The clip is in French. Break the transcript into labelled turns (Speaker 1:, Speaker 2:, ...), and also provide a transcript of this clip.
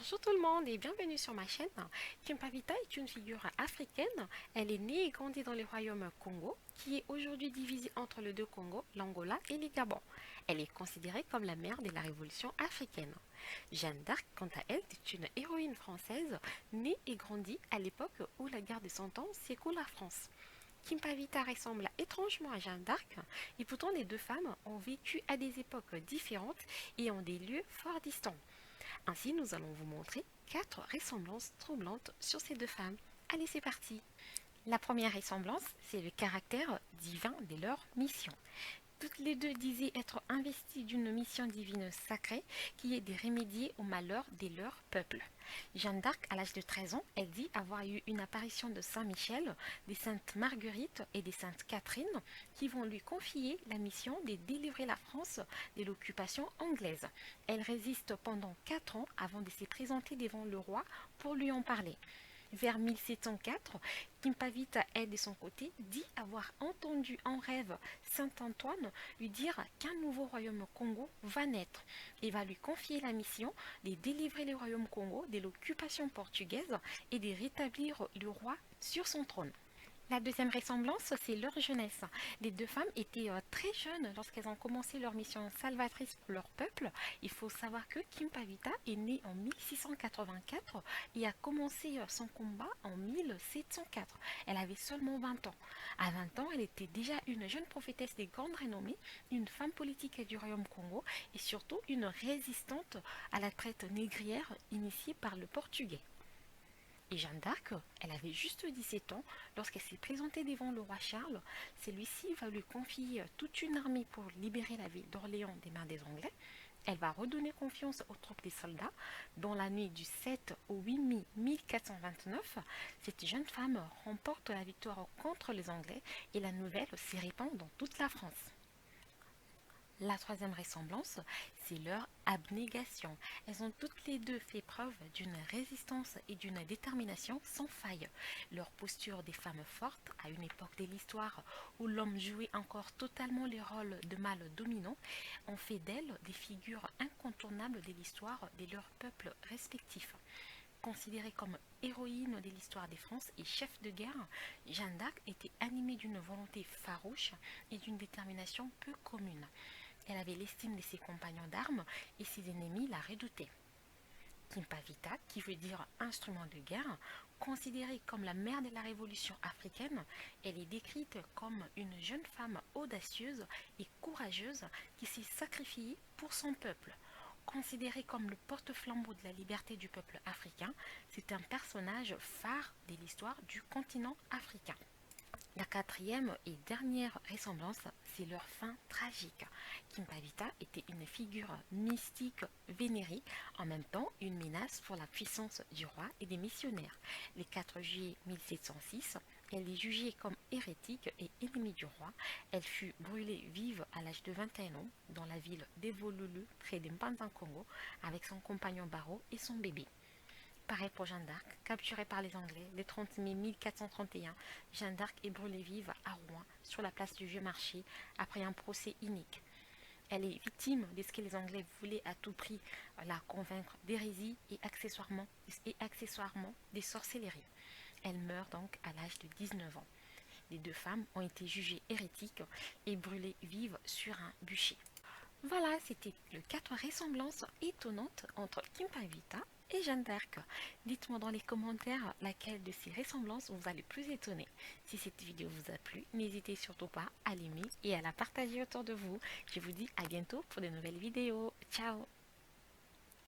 Speaker 1: Bonjour tout le monde et bienvenue sur ma chaîne. Kimpavita est une figure africaine. Elle est née et grandie dans le royaume Congo, qui est aujourd'hui divisé entre les deux Congos, l'Angola et le Gabon. Elle est considérée comme la mère de la révolution africaine. Jeanne d'Arc, quant à elle, est une héroïne française, née et grandie à l'époque où la guerre de Cent Ans s'écoule en France. Kimpavita ressemble étrangement à Jeanne d'Arc, et pourtant les deux femmes ont vécu à des époques différentes et en des lieux fort distants. Ainsi, nous allons vous montrer 4 ressemblances troublantes sur ces deux femmes. Allez, c'est parti. La première ressemblance, c'est le caractère divin de leur mission. Toutes les deux disaient être investies d'une mission divine sacrée qui est de remédier au malheur de leur peuple. Jeanne d'Arc, à l'âge de 13 ans, elle dit avoir eu une apparition de Saint Michel, des saintes Marguerite et des saintes Catherine qui vont lui confier la mission de délivrer la France de l'occupation anglaise. Elle résiste pendant 4 ans avant de se présenter devant le roi pour lui en parler. Vers 1704, Kimpavita, elle de son côté, dit avoir entendu en rêve Saint Antoine lui dire qu'un nouveau royaume Congo va naître et va lui confier la mission de délivrer le royaume Congo de l'occupation portugaise et de rétablir le roi sur son trône. La deuxième ressemblance, c'est leur jeunesse. Les deux femmes étaient très jeunes lorsqu'elles ont commencé leur mission salvatrice pour leur peuple. Il faut savoir que Kimpavita est née en 1684 et a commencé son combat en 1704. Elle avait seulement 20 ans. À 20 ans, elle était déjà une jeune prophétesse de grande renommée, une femme politique du royaume Congo et surtout une résistante à la traite négrière initiée par le Portugais. Et Jeanne d'Arc, elle avait juste 17 ans lorsqu'elle s'est présentée devant le roi Charles. Celui-ci va lui confier toute une armée pour libérer la ville d'Orléans des mains des Anglais. Elle va redonner confiance aux troupes des soldats. Dans la nuit du 7 au 8 mai 1429, cette jeune femme remporte la victoire contre les Anglais et la nouvelle se répand dans toute la France. La troisième ressemblance, c'est leur abnégation. Elles ont toutes les deux fait preuve d'une résistance et d'une détermination sans faille. Leur posture des femmes fortes, à une époque de l'histoire où l'homme jouait encore totalement les rôles de mâle dominant, ont fait d'elles des figures incontournables de l'histoire de leurs peuples respectifs. Considérée comme héroïne de l'histoire de France et chef de guerre, Jeanne d'Arc était animée d'une volonté farouche et d'une détermination peu commune. Elle avait l'estime de ses compagnons d'armes et ses ennemis la redoutaient. Kimpavita, qui veut dire instrument de guerre, considérée comme la mère de la révolution africaine, elle est décrite comme une jeune femme audacieuse et courageuse qui s'est sacrifiée pour son peuple. Considérée comme le porte-flambeau de la liberté du peuple africain, c'est un personnage phare de l'histoire du continent africain. La quatrième et dernière ressemblance, c'est leur fin tragique. Kimpavita était une figure mystique vénérée, en même temps une menace pour la puissance du roi et des missionnaires. Le 4 juillet 1706, elle est jugée comme hérétique et ennemie du roi. Elle fut brûlée vive à l'âge de 21 ans dans la ville d'Evolulu, près de Mbanza-Congo, avec son compagnon Barreau et son bébé. Pareil pour Jeanne d'Arc, capturée par les Anglais le 30 mai 1431, Jeanne d'Arc est brûlée vive à Rouen, sur la place du Vieux Marché, après un procès inique. Elle est victime de ce que les Anglais voulaient à tout prix la convaincre d'hérésie et accessoirement des sorcelleries. Elle meurt donc à l'âge de 19 ans. Les deux femmes ont été jugées hérétiques et brûlées vives sur un bûcher. Voilà, c'était les 4 ressemblances étonnantes entre Kimpavita et Jeanne d'Arc. Dites-moi dans les commentaires laquelle de ces ressemblances vous a le plus étonné. Si cette vidéo vous a plu, n'hésitez surtout pas à l'aimer et à la partager autour de vous. Je vous dis à bientôt pour de nouvelles vidéos. Ciao!